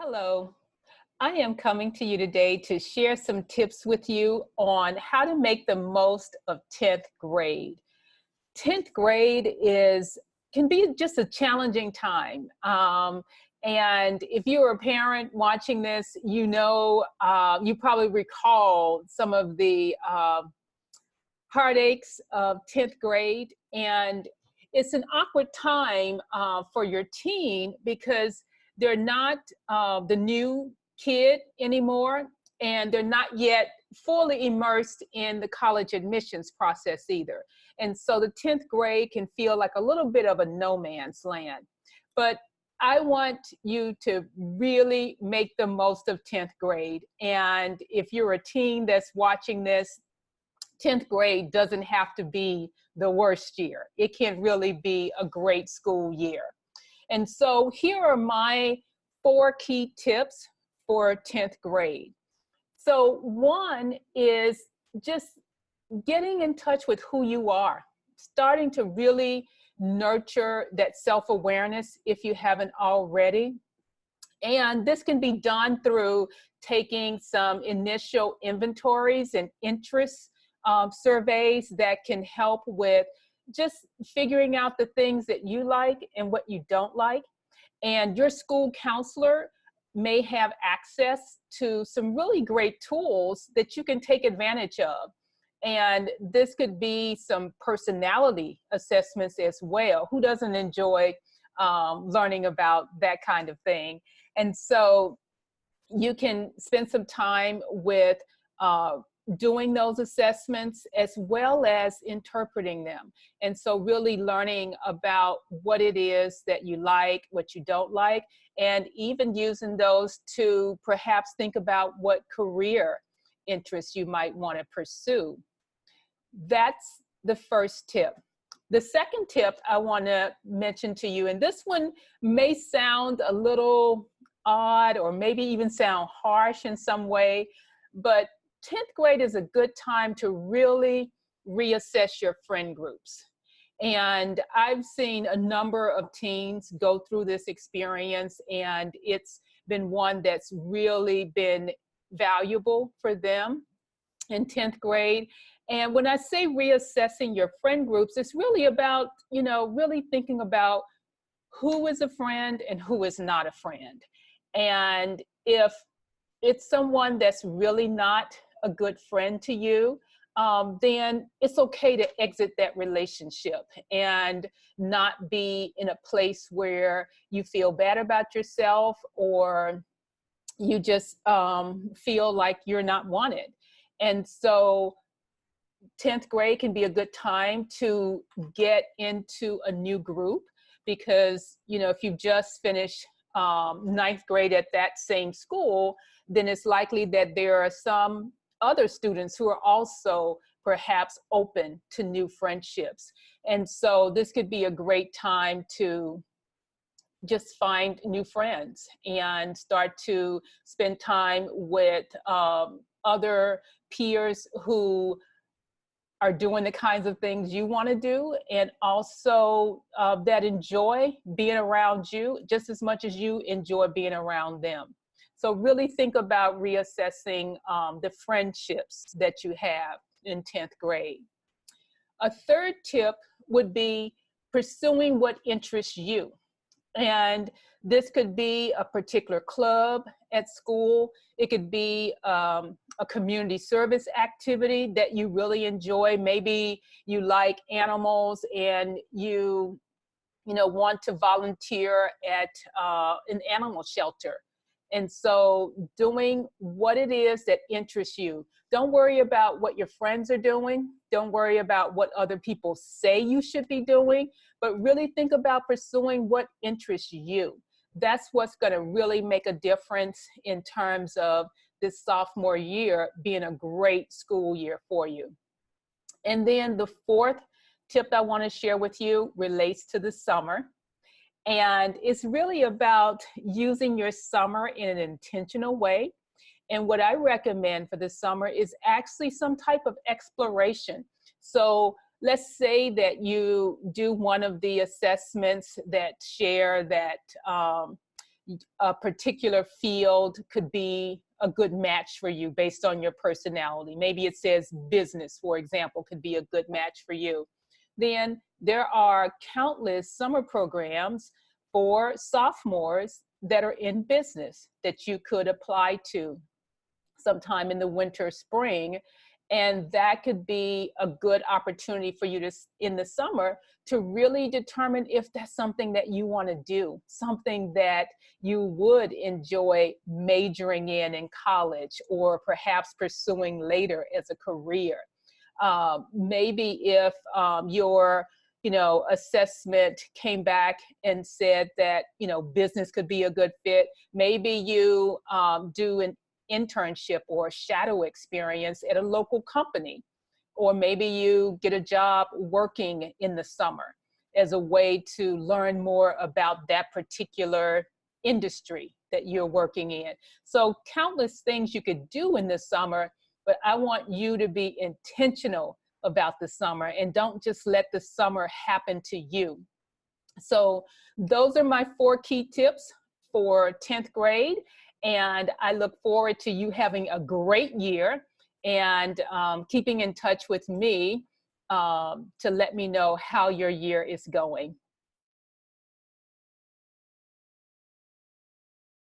Hello, I am coming to you today to share some tips with you on how to make the most of 10th grade. 10th grade can be just a challenging time. And if you're a parent watching this, you probably recall some of the heartaches of 10th grade. And it's an awkward time for your teen because they're not the new kid anymore, and they're not yet fully immersed in the college admissions process either. And so the 10th grade can feel like a little bit of a no man's land. But I want you to really make the most of 10th grade. And if you're a teen that's watching this, 10th grade doesn't have to be the worst year. It can really be a great school year. And so here are my 4 key tips for 10th grade. So one is just getting in touch with who you are, starting to really nurture that self-awareness if you haven't already. And this can be done through taking some initial inventories and interests surveys that can help with just figuring out the things that you like and what you don't like. And your school counselor may have access to some really great tools that you can take advantage of. And this could be some personality assessments as well. Who doesn't enjoy learning about that kind of thing? And so you can spend some time with doing those assessments as well as interpreting them. And so really learning about what it is that you like, what you don't like, and even using those to perhaps think about what career interests you might want to pursue. That's the first tip. The second tip I want to mention to you, and this one may sound a little odd or maybe even sound harsh in some way, but 10th grade is a good time to really reassess your friend groups. And I've seen a number of teens go through this experience, and it's been one that's really been valuable for them in 10th grade. And when I say reassessing your friend groups, it's really about, really thinking about who is a friend and who is not a friend. And if it's someone that's really not a good friend to you, then it's okay to exit that relationship and not be in a place where you feel bad about yourself or you just feel like you're not wanted. And so 10th grade can be a good time to get into a new group because, if you've just finished 9th grade at that same school, then it's likely that there are some other students who are also perhaps open to new friendships. And so this could be a great time to just find new friends and start to spend time with other peers who are doing the kinds of things you want to do, and also that enjoy being around you just as much as you enjoy being around them. So really think about reassessing the friendships that you have in 10th grade. A third tip would be pursuing what interests you. And this could be a particular club at school. It could be a community service activity that you really enjoy. Maybe you like animals and you want to volunteer at an animal shelter. And so doing what it is that interests you. Don't worry about what your friends are doing. Don't worry about what other people say you should be doing, but really think about pursuing what interests you. That's what's going to really make a difference in terms of this sophomore year being a great school year for you. And then the fourth tip I want to share with you relates to the summer. And it's really about using your summer in an intentional way. And what I recommend for the summer is actually some type of exploration. So let's say that you do one of the assessments that share that a particular field could be a good match for you based on your personality. Maybe it says business, for example, could be a good match for you. Then there are countless summer programs for sophomores that are in business that you could apply to sometime in the winter, spring. And that could be a good opportunity for you to, in the summer, to really determine if that's something that you want to do, something that you would enjoy majoring in college, or perhaps pursuing later as a career. Maybe if your assessment came back and said that business could be a good fit, maybe you do an internship or shadow experience at a local company, or maybe you get a job working in the summer as a way to learn more about that particular industry that you're working in. So countless things you could do in the summer, but I want you to be intentional about the summer and don't just let the summer happen to you. So those are my 4 key tips for 10th grade. And I look forward to you having a great year and keeping in touch with me to let me know how your year is going.